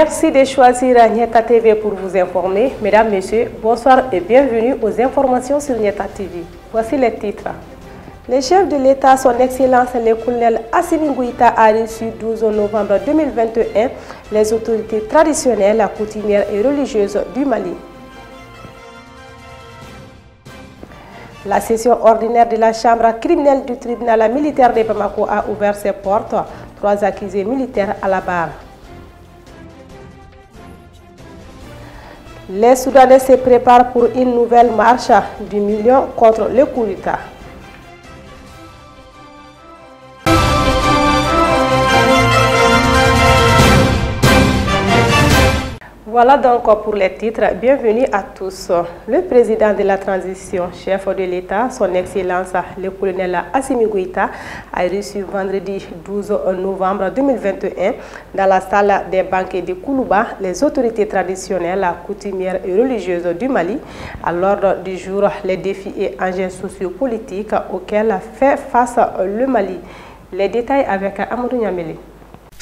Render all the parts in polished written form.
Merci de choisir Nieta TV pour vous informer. Mesdames, Messieurs, bonsoir et bienvenue aux informations sur Nieta TV. Voici les titres. Le chef de l'État, son Excellence le colonel Assimi Goïta, a reçu 12 novembre 2021 les autorités traditionnelles, coutumières et religieuses du Mali. La session ordinaire de la chambre criminelle du tribunal militaire de Bamako a ouvert ses portes. 3 accusés militaires à la barre. Les Soudanais se préparent pour une nouvelle marche du million contre le coup d'État. Voilà donc pour les titres. Bienvenue à tous. Le président de la transition, chef de l'État, son Excellence le colonel Assimi Goïta, a reçu vendredi 12 novembre 2021 dans la salle des banquets de Koulouba les autorités traditionnelles, coutumières et religieuses du Mali. À l'ordre du jour, les défis et enjeux sociopolitiques auxquels fait face le Mali. Les détails avec Amadou Niameli.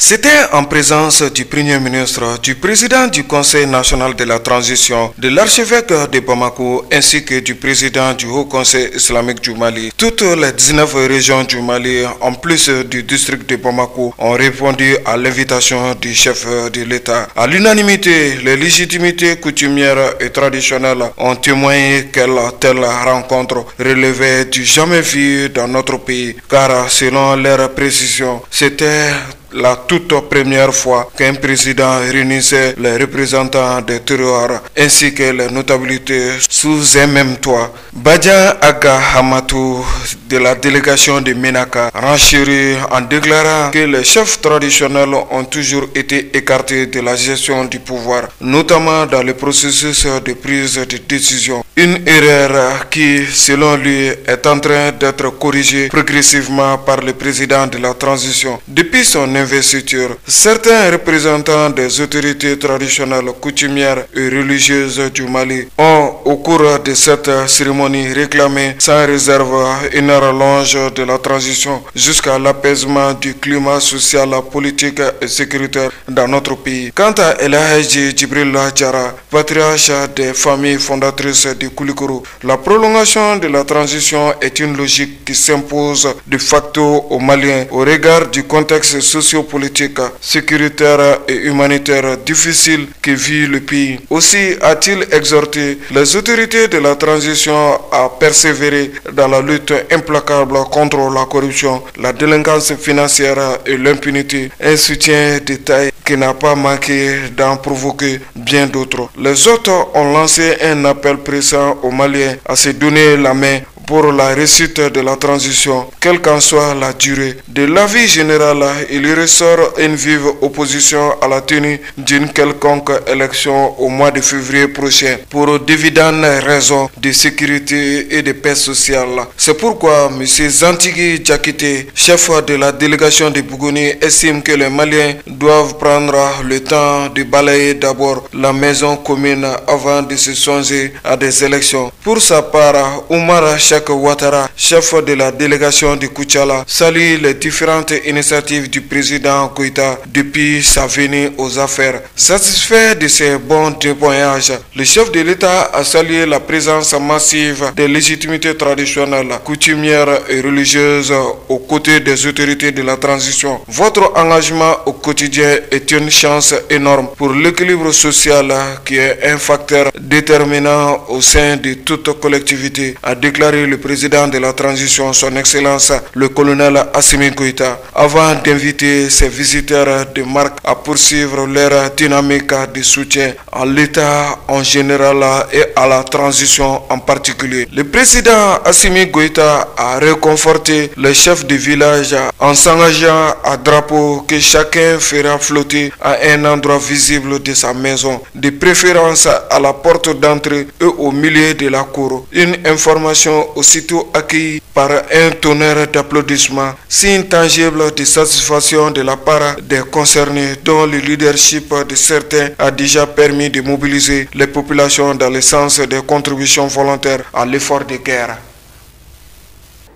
C'était en présence du Premier ministre, du président du Conseil national de la transition, de l'archevêque de Bamako ainsi que du président du Haut Conseil islamique du Mali. Toutes les 19 régions du Mali, en plus du district de Bamako, ont répondu à l'invitation du chef de l'État. À l'unanimité, les légitimités coutumières et traditionnelles ont témoigné que telle rencontre relevait du jamais vu dans notre pays, car selon leur précision, c'était la toute première fois qu'un président réunissait les représentants des terroirs ainsi que les notabilités sous un même toit. Badja Aga Hamatou de la délégation de Ménaka renchérit en déclarant que les chefs traditionnels ont toujours été écartés de la gestion du pouvoir, notamment dans le processus de prise de décision. Une erreur qui, selon lui, est en train d'être corrigée progressivement par le président de la transition. Depuis son investiture, certains représentants des autorités traditionnelles, coutumières et religieuses du Mali ont, au cours de cette cérémonie, réclamé sans réserve une rallonge de la transition jusqu'à l'apaisement du climat social, politique et sécuritaire dans notre pays. Quant à El Hadji Djibril Diarra, patriarche des familles fondatrices du Koulikoro, la prolongation de la transition est une logique qui s'impose de facto aux Maliens au regard du contexte sociopolitique, sécuritaire et humanitaire difficile que vit le pays. Aussi a-t-il exhorté les autorités de la transition à persévérer dans la lutte implacable contre la corruption, la délinquance financière et l'impunité, un soutien de taille qui n'a pas manqué d'en provoquer bien d'autres. Les autres ont lancé un appel pressant aux Maliens à se donner la main pour la réussite de la transition, quelle qu'en soit la durée. De l'avis général, il ressort une vive opposition à la tenue d'une quelconque élection au mois de février prochain pour d'évidentes raisons de sécurité et de paix sociale. C'est pourquoi M. Zantigui Diakité, chef de la délégation de Bougouni, estime que les Maliens doivent prendre le temps de balayer d'abord la maison commune avant de se songer à des élections. Pour sa part, Oumar Ouattara, chef de la délégation de Koutiala, salue les différentes initiatives du président Goïta depuis sa venue aux affaires. Satisfait de ces bons témoignages, le chef de l'État a salué la présence massive des légitimités traditionnelles, coutumières et religieuses aux côtés des autorités de la transition. Votre engagement au quotidien est une chance énorme pour l'équilibre social qui est un facteur déterminant au sein de toute collectivité, a déclaré le président de la transition, son Excellence, le colonel Assimi Goïta, avant d'inviter ses visiteurs de marque à poursuivre leur dynamique de soutien à l'État en général et à la transition en particulier. Le président Assimi Goïta a réconforté les chefs de village en s'engageant à drapeau que chacun fera flotter à un endroit visible de sa maison, de préférence à la porte d'entrée et au milieu de la cour. Une information aussitôt accueillie par un tonnerre d'applaudissements, signe tangible de satisfaction de la part des concernés dont le leadership de certains a déjà permis de mobiliser les populations dans le sens des contributions volontaires à l'effort de guerre.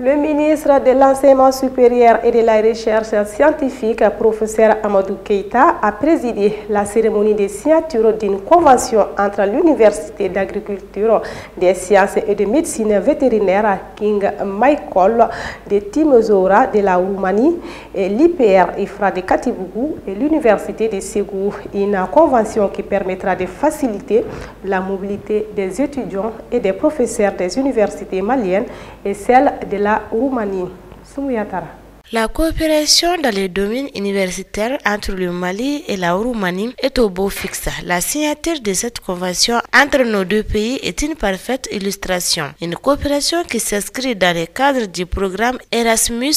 Le ministre de l'Enseignement supérieur et de la Recherche scientifique, professeur Amadou Keïta, a présidé la cérémonie de signature d'une convention entre l'Université d'agriculture, des sciences et de médecine vétérinaire King Michael de Timozora de la Roumanie et l'IPR IFRA de Katibougou et l'Université de Ségou. Une convention qui permettra de faciliter la mobilité des étudiants et des professeurs des universités maliennes et celle de la Roumanie. Soumouya-Tara. La coopération dans les domaines universitaires entre le Mali et la Roumanie est au beau fixe. La signature de cette convention entre nos deux pays est une parfaite illustration. Une coopération qui s'inscrit dans le cadre du programme Erasmus+,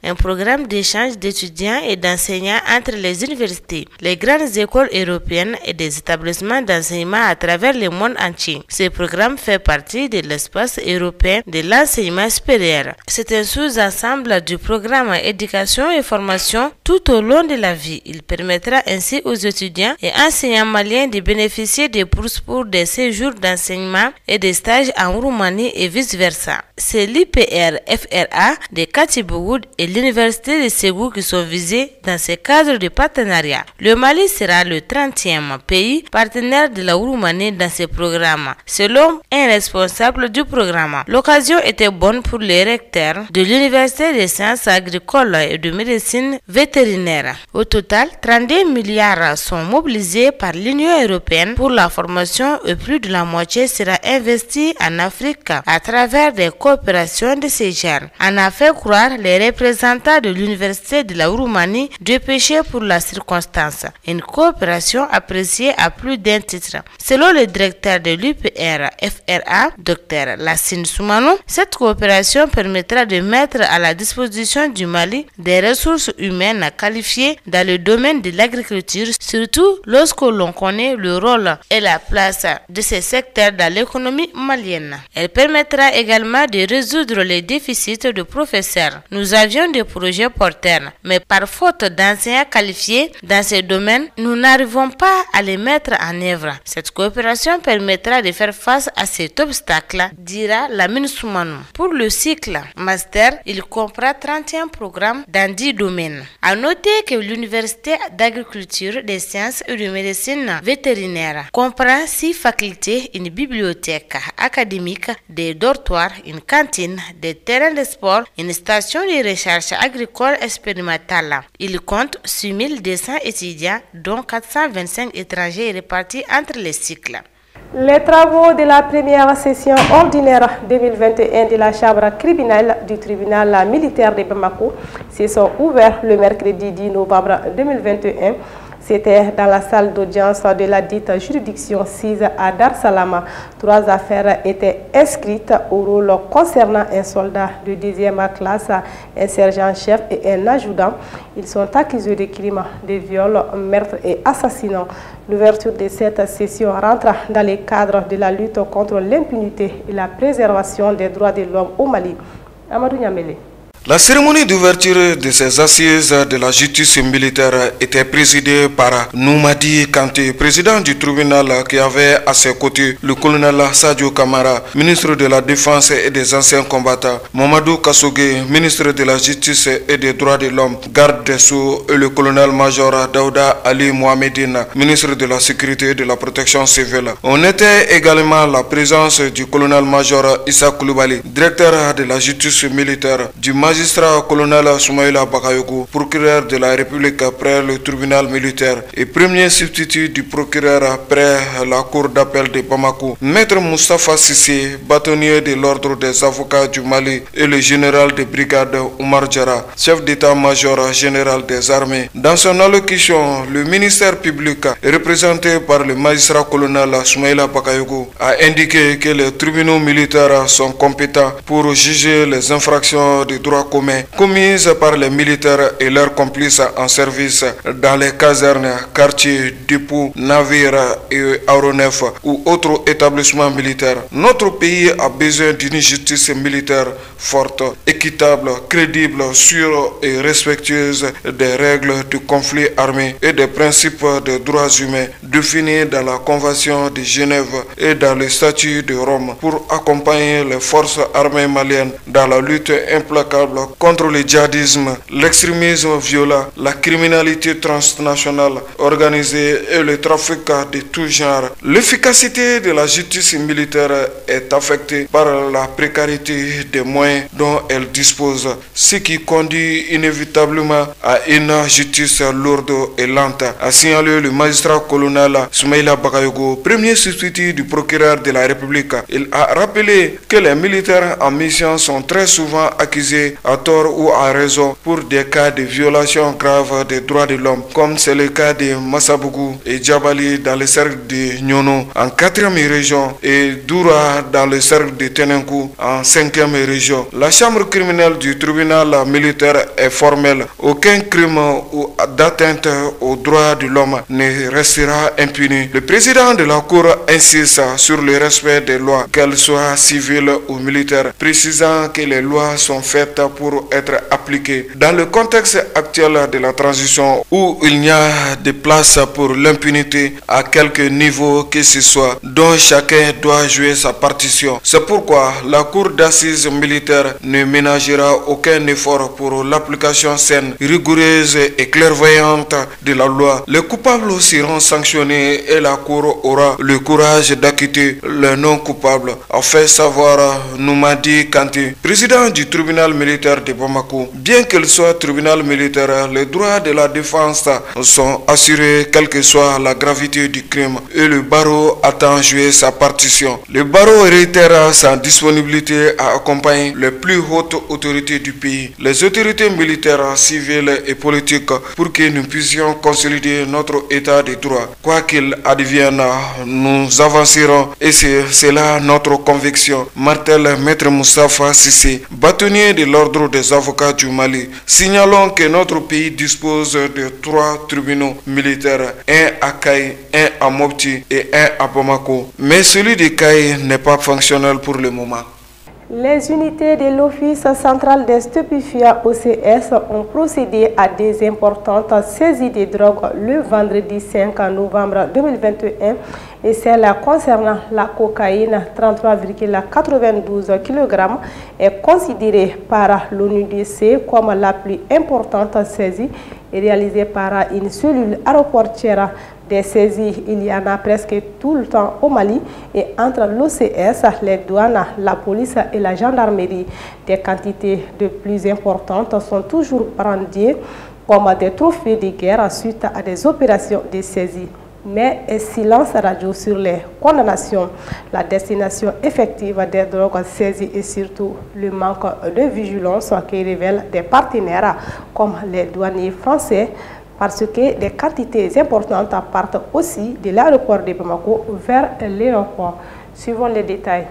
un programme d'échange d'étudiants et d'enseignants entre les universités, les grandes écoles européennes et des établissements d'enseignement à travers le monde entier. Ce programme fait partie de l'espace européen de l'enseignement supérieur. C'est un sous-ensemble du programme éducation et formation tout au long de la vie. Il permettra ainsi aux étudiants et enseignants maliens de bénéficier des bourses pour des séjours d'enseignement et des stages en Roumanie et vice-versa. C'est l'IPR FRA de Katibougou et l'Université de Ségou qui sont visés dans ce cadre de partenariat. Le Mali sera le 30e pays partenaire de la Roumanie dans ce programme, selon un responsable du programme. L'occasion était bonne pour les recteurs de l'Université des sciences agricoles et de médecine vétérinaire. Au total, 32 milliards sont mobilisés par l'Union européenne pour la formation et plus de la moitié sera investie en Afrique à travers des coopérations de ces genres. En a fait croire les représentants de l'Université de la Roumanie dépêchés pour la circonstance. Une coopération appréciée à plus d'un titre. Selon le directeur de l'UPR FRA, Dr Lassine Soumano, cette coopération permettra de mettre à la disposition du Mali des ressources humaines qualifiées dans le domaine de l'agriculture, surtout lorsque l'on connaît le rôle et la place de ces secteurs dans l'économie malienne. Elle permettra également de résoudre les déficits de professeurs. Nous avions des projets porteurs, mais par faute d'enseignants qualifiés dans ces domaines, nous n'arrivons pas à les mettre en œuvre. Cette coopération permettra de faire face à cet obstacle, dira Lamine Soumano. Pour le cycle master, il comprend 31 programmes dans 10 domaines. À noter que l'Université d'agriculture, des sciences et de médecine vétérinaire comprend 6 facultés, une bibliothèque académique, des dortoirs, une cantine, des terrains de sport, une station de recherche agricole expérimentale. Il compte 6200 étudiants, dont 425 étrangers répartis entre les cycles. Les travaux de la première session ordinaire 2021 de la chambre criminelle du tribunal militaire de Bamako se sont ouverts le mercredi 10 novembre 2021. C'était dans la salle d'audience de la dite juridiction 6 à Dar Salama. 3 affaires étaient inscrites au rôle concernant un soldat de 2e classe, un sergent-chef et un adjudant. Ils sont accusés de crimes de viol, meurtre et assassinat. L'ouverture de cette session rentre dans le cadre de la lutte contre l'impunité et la préservation des droits de l'homme au Mali. Amadou Niamele. La cérémonie d'ouverture de ces assises de la justice militaire était présidée par Noumadi Kanté, président du tribunal, qui avait à ses côtés le colonel Sadio Kamara, ministre de la Défense et des anciens combattants, Mamadou Kassogué, ministre de la Justice et des droits de l'homme, garde des Sceaux, et le colonel-major Daouda Ali Mohamedine, ministre de la Sécurité et de la Protection civile. On était également la présence du colonel-major Issa Koulibaly, directeur de la justice militaire, du magistrat colonel Soumaïla Bakayoko, procureur de la République près le tribunal militaire et premier substitut du procureur près la cour d'appel de Bamako, maître Moustapha Sissé, bâtonnier de l'ordre des avocats du Mali, et le général de brigade Oumar Diarra, chef d'état-major général des armées. Dans son allocution, le ministère public, représenté par le magistrat colonel Soumaïla Bakayoko, a indiqué que les tribunaux militaires sont compétents pour juger les infractions des droits droit commun commises par les militaires et leurs complices en service dans les casernes, quartiers, dépôts, navires et aéronefs ou autres établissements militaires. Notre pays a besoin d'une justice militaire forte, équitable, crédible, sûre et respectueuse des règles du conflit armé et des principes des droits humains définis dans la Convention de Genève et dans le statut de Rome pour accompagner les forces armées maliennes dans la lutte implacable contre le djihadisme, l'extrémisme violent, la criminalité transnationale organisée et le trafic de tout genre. L'efficacité de la justice militaire est affectée par la précarité des moyens dont elle dispose, ce qui conduit inévitablement à une justice lourde et lente, a signalé le magistrat colonel Soumaïla Bakayogo, premier substitut du procureur de la République. Il a rappelé que les militaires en mission sont très souvent accusés à tort ou à raison pour des cas de violation grave des droits de l'homme, comme c'est le cas de Massabougou et Djabali dans le cercle de Nyono en 4e région et Doura dans le cercle de Tenenkou en 5e région. La chambre criminelle du tribunal militaire est formelle. Aucun crime ou d'atteinte aux droits de l'homme ne restera impuni. Le président de la Cour insiste sur le respect des lois, qu'elles soient civiles ou militaires, précisant que les lois sont faites pour être appliquées. Dans le contexte actuel de la transition où il n'y a de place pour l'impunité à quelque niveau que ce soit, dont chacun doit jouer sa partition. C'est pourquoi la Cour d'assises militaire ne ménagera aucun effort pour l'application saine, rigoureuse et clairvoyante de la loi. Les coupables seront sanctionnés et la Cour aura le courage d'acquitter les non-coupables, a fait savoir Noumadi Kanté, président du tribunal militaire de Bamako. Bien qu'il soit tribunal militaire, les droits de la défense sont assurés quelle que soit la gravité du crime et le barreau attend jouer sa partition. Le barreau réitère sa disponibilité à accompagner les plus hautes autorités du pays, les autorités militaires, civiles et politiques pour que nous puissions consolider notre état de droit. Quoi qu'il advienne, nous avancerons et c'est là notre conviction, martèle Maître Moustapha Sissé, bâtonnier de l'ordre des avocats du Mali. Signalons que notre pays dispose de 3 tribunaux militaires, un à Kaï, un à Mopti et un à Bamako. Mais celui de Kaï n'est pas fonctionnel pour le moment. Les unités de l'Office central des stupéfiants OCS ont procédé à des importantes saisies de drogue le vendredi 5 novembre 2021 et celle concernant la cocaïne 33,92 kg est considérée par l'ONUDC comme la plus importante saisie réalisée par une cellule aéroportière. Des saisies, il y en a presque tout le temps au Mali et entre l'OCS, les douanes, la police et la gendarmerie. Des quantités de plus importantes sont toujours brandées comme des trophées de guerre suite à des opérations de saisie. Mais silence radio sur les condamnations, la destination effective des drogues saisies et surtout le manque de vigilance qui révèle des partenaires comme les douaniers français, parce que des quantités importantes partent aussi de l'aéroport de Bamako vers l'aéroport. Suivons les détails.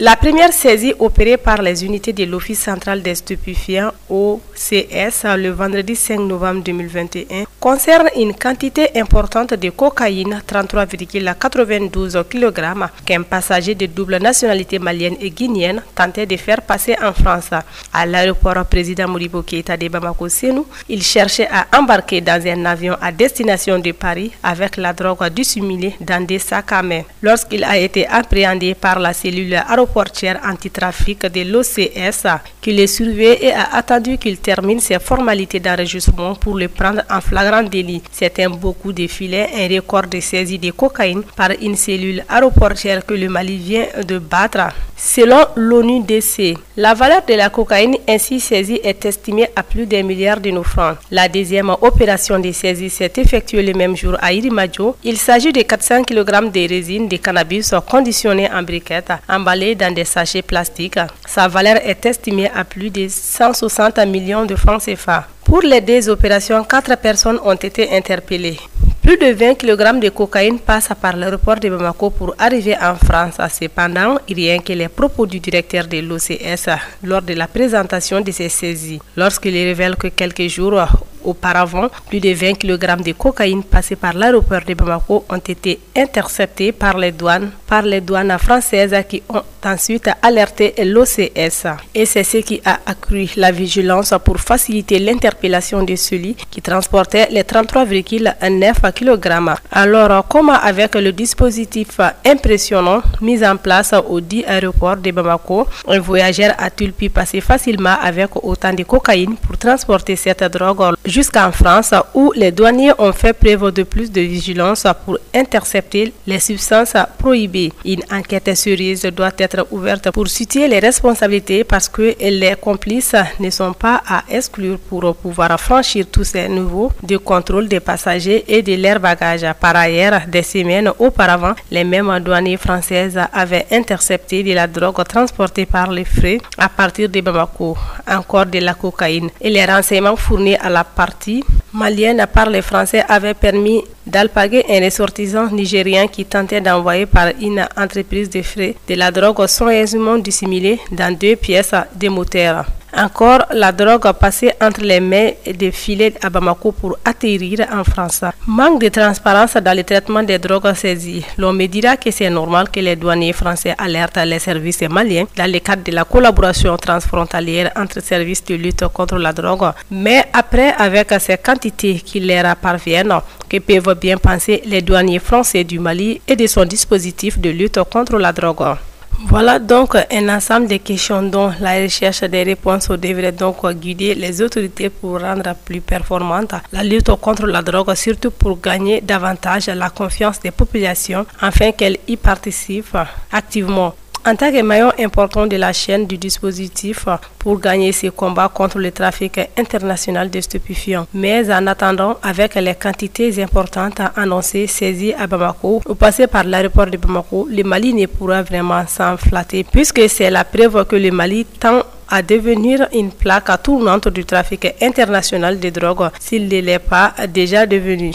La première saisie opérée par les unités de l'Office central des stupéfiants OCS le vendredi 5 novembre 2021 concerne une quantité importante de cocaïne 33,92 kg qu'un passager de double nationalité malienne et guinéenne tentait de faire passer en France. À l'aéroport président Modibo Keïta de Bamako Sénou, il cherchait à embarquer dans un avion à destination de Paris avec la drogue dissimulée dans des sacs à main. Lorsqu'il a été appréhendé par la cellule aéroportière antitrafic de l'OCS qui le surveille et a attendu qu'il termine ses formalités d'enregistrement pour le prendre en flagrant délit. C'est un beau coup de filet, un record de saisie de cocaïne par une cellule aéroportière que le Mali vient de battre. Selon l'ONUDC, la valeur de la cocaïne ainsi saisie est estimée à plus d'1 milliard de nos francs. La deuxième opération de saisie s'est effectuée le même jour à Irimadjo. Il s'agit de 400 kg de résine de cannabis conditionnée en briquettes, emballée dans des sachets plastiques. Sa valeur est estimée à plus de 160 millions de francs CFA. Pour les deux opérations, 4 personnes ont été interpellées. Plus de 20 kg de cocaïne passent par l'aéroport de Bamako pour arriver en France. Cependant, rien que les propos du directeur de l'OCS lors de la présentation de ces saisies, lorsqu'il révèle que quelques jours auparavant, plus de 20 kg de cocaïne passés par l'aéroport de Bamako ont été interceptés par les douanes françaises qui ont ensuite alerté l'OCS. Et c'est ce qui a accru la vigilance pour faciliter l'interpellation de celui qui transportait les 33,9 kg. Alors, comment avec le dispositif impressionnant mis en place au dit aéroport de Bamako, un voyageur a-t-il pu passer facilement avec autant de cocaïne pour transporter cette drogue jusqu'en France, où les douaniers ont fait preuve de plus de vigilance pour intercepter les substances prohibées. Une enquête sérieuse doit être ouverte pour situer les responsabilités parce que les complices ne sont pas à exclure pour pouvoir franchir tous ces niveaux de contrôle des passagers et de leurs bagages. Par ailleurs, des semaines auparavant, les mêmes douaniers françaises avaient intercepté de la drogue transportée par les frais à partir de Bamako, encore de la cocaïne, et les renseignements fournis à la partie malienne par les Français avaient permis d'alpaguer un ressortissant nigérien qui tentait d'envoyer par une entreprise de frais de la drogue soigneusement dissimulée dans 2 pièces de moteur. Encore, la drogue passée entre les mains des filets à Bamako pour atterrir en France. Manque de transparence dans le traitement des drogues saisies. L'on me dira que c'est normal que les douaniers français alertent les services maliens dans le cadre de la collaboration transfrontalière entre services de lutte contre la drogue. Mais après, avec ces quantités qui leur parviennent, que peuvent bien penser les douaniers français du Mali et de son dispositif de lutte contre la drogue? Voilà donc un ensemble de questions dont la recherche des réponses devrait donc guider les autorités pour rendre plus performante la lutte contre la drogue, surtout pour gagner davantage la confiance des populations afin qu'elles y participent activement. En tant que maillon important de la chaîne du dispositif pour gagner ce combat contre le trafic international de stupéfiants. Mais en attendant, avec les quantités importantes annoncées saisies à Bamako ou passées par l'aéroport de Bamako, le Mali ne pourra vraiment s'en flatter puisque c'est la preuve que le Mali tend à devenir une plaque tournante du trafic international de drogue s'il ne l'est pas déjà devenu.